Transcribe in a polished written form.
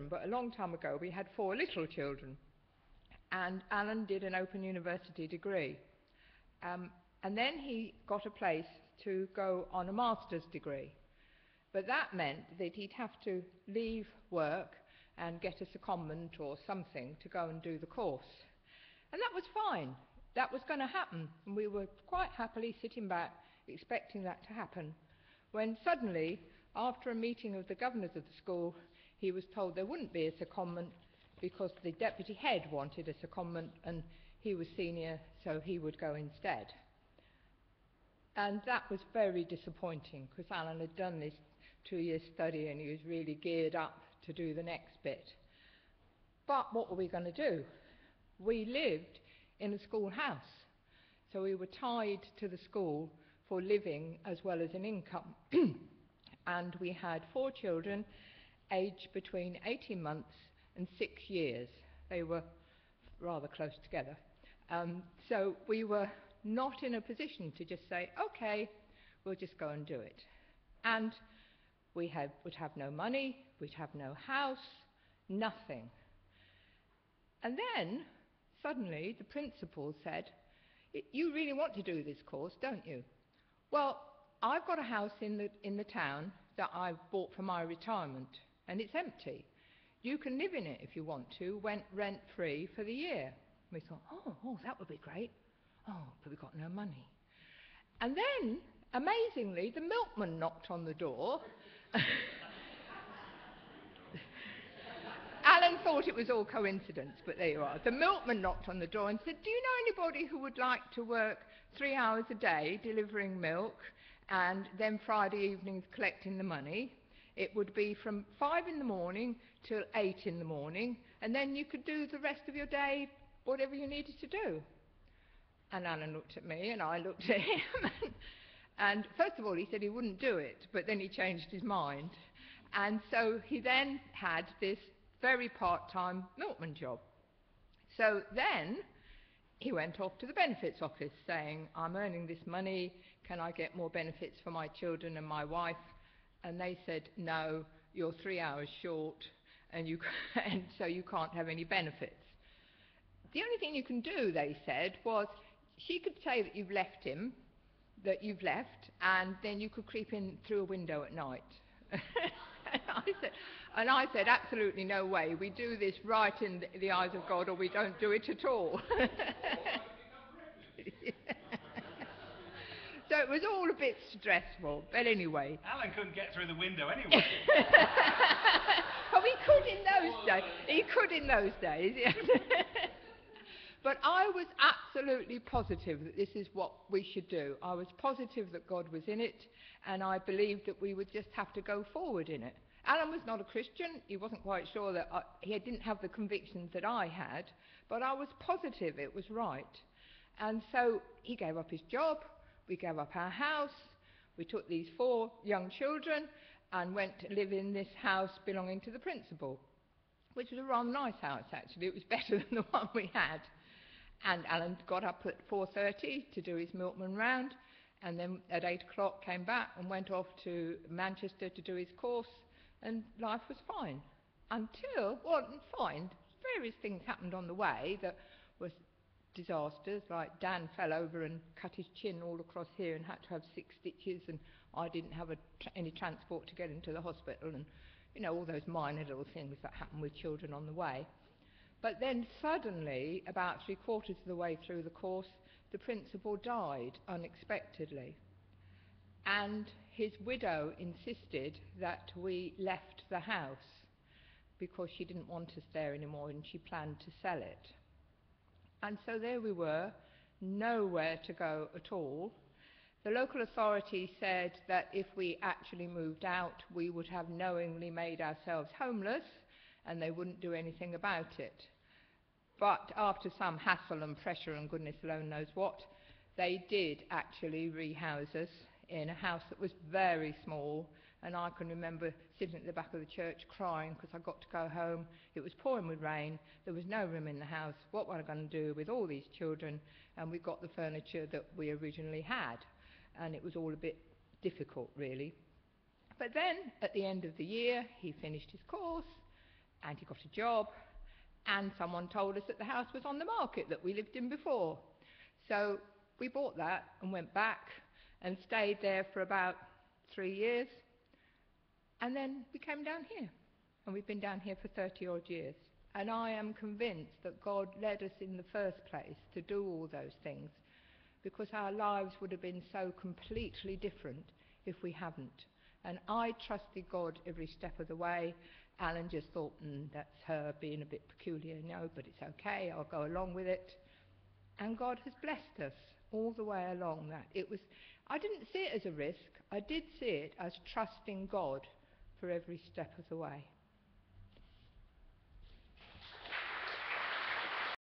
but a long time ago we had 4 little children, and Alan did an Open University degree. And then he got a place to go on a master's degree. But that meant that he'd have to leave work and get a secondment or something to go and do the course. And that was fine. That was going to happen. And we were quite happily sitting back, expecting that to happen, when suddenly, after a meeting of the governors of the school, he was told there wouldn't be a secondment because the deputy head wanted a secondment and he was senior, so he would go instead. And that was very disappointing, because Alan had done this 2-year study and he was really geared up to do the next bit. But what were we going to do? We lived in a schoolhouse, so we were tied to the school for living as well as an income. And we had 4 children, aged between 18 months and 6 years. They were rather close together. So we were not in a position to just say, okay, we'll just go and do it. And we would have no money, we'd have no house, nothing. And then, suddenly, the principal said, you really want to do this course, don't you? Well, I've got a house in the town that I've bought for my retirement, and it's empty. You can live in it if you want to, rent-free for the year. We thought, oh, that would be great. Oh, but we've got no money. And then, amazingly, the milkman knocked on the door. Alan thought it was all coincidence, but there you are. The milkman knocked on the door and said, do you know anybody who would like to work 3 hours a day delivering milk and then Friday evenings collecting the money? It would be from 5 in the morning till 8 in the morning, and then you could do the rest of your day whatever you needed to do. And Alan looked at me and I looked at him. And first of all he said he wouldn't do it, but then he changed his mind. And so he then had this very part-time milkman job. So then he went off to the benefits office saying, I'm earning this money, can I get more benefits for my children and my wife? And they said, no, you're 3 hours short and so you can't have any benefits. The only thing you can do, they said, was she could say that you've left him, and then you could creep in through a window at night. and I said, absolutely no way. We do this right in the eyes of God, or we don't do it at all. So it was all a bit stressful, but anyway. Alan couldn't get through the window anyway. Well, he could in those days. He could in those days. But I was absolutely positive that this is what we should do. I was positive that God was in it, and I believed that we would just have to go forward in it. Alan was not a Christian. He wasn't quite sure that he didn't have the convictions that I had, but I was positive it was right. And so he gave up his job, we gave up our house, we took these 4 young children and went to live in this house belonging to the principal, which was a rather nice house actually. It was better than the one we had. And Alan got up at 4:30 to do his milkman round, and then at 8 o'clock came back and went off to Manchester to do his course, and life was fine. Until, various things happened on the way that were disasters, like Dan fell over and cut his chin all across here and had to have 6 stitches, and I didn't have any transport to get him to the hospital, and all those minor little things that happen with children on the way. But then suddenly, about 3/4 of the way through the course, the principal died unexpectedly. And his widow insisted that we left the house because she didn't want us there anymore and she planned to sell it. And so there we were, nowhere to go at all. The local authority said that if we actually moved out, we would have knowingly made ourselves homeless and they wouldn't do anything about it. But after some hassle and pressure and goodness alone knows what, they did actually rehouse us in a house that was very small, and I can remember sitting at the back of the church crying because I got to go home. It was pouring with rain, there was no room in the house. What was I going to do with all these children? And we got the furniture that we originally had, and it was all a bit difficult really. But then at the end of the year he finished his course and he got a job, and someone told us that the house was on the market that we lived in before. So we bought that and went back and stayed there for about 3 years, and then we came down here, and we've been down here for 30 odd years. And I am convinced that God led us in the first place to do all those things, because our lives would have been so completely different if we hadn't. And I trusted God every step of the way. Alan just thought, that's her being a bit peculiar, no, but it's okay, I'll go along with it. And God has blessed us all the way along that. I didn't see it as a risk, I did see it as trusting God for every step of the way.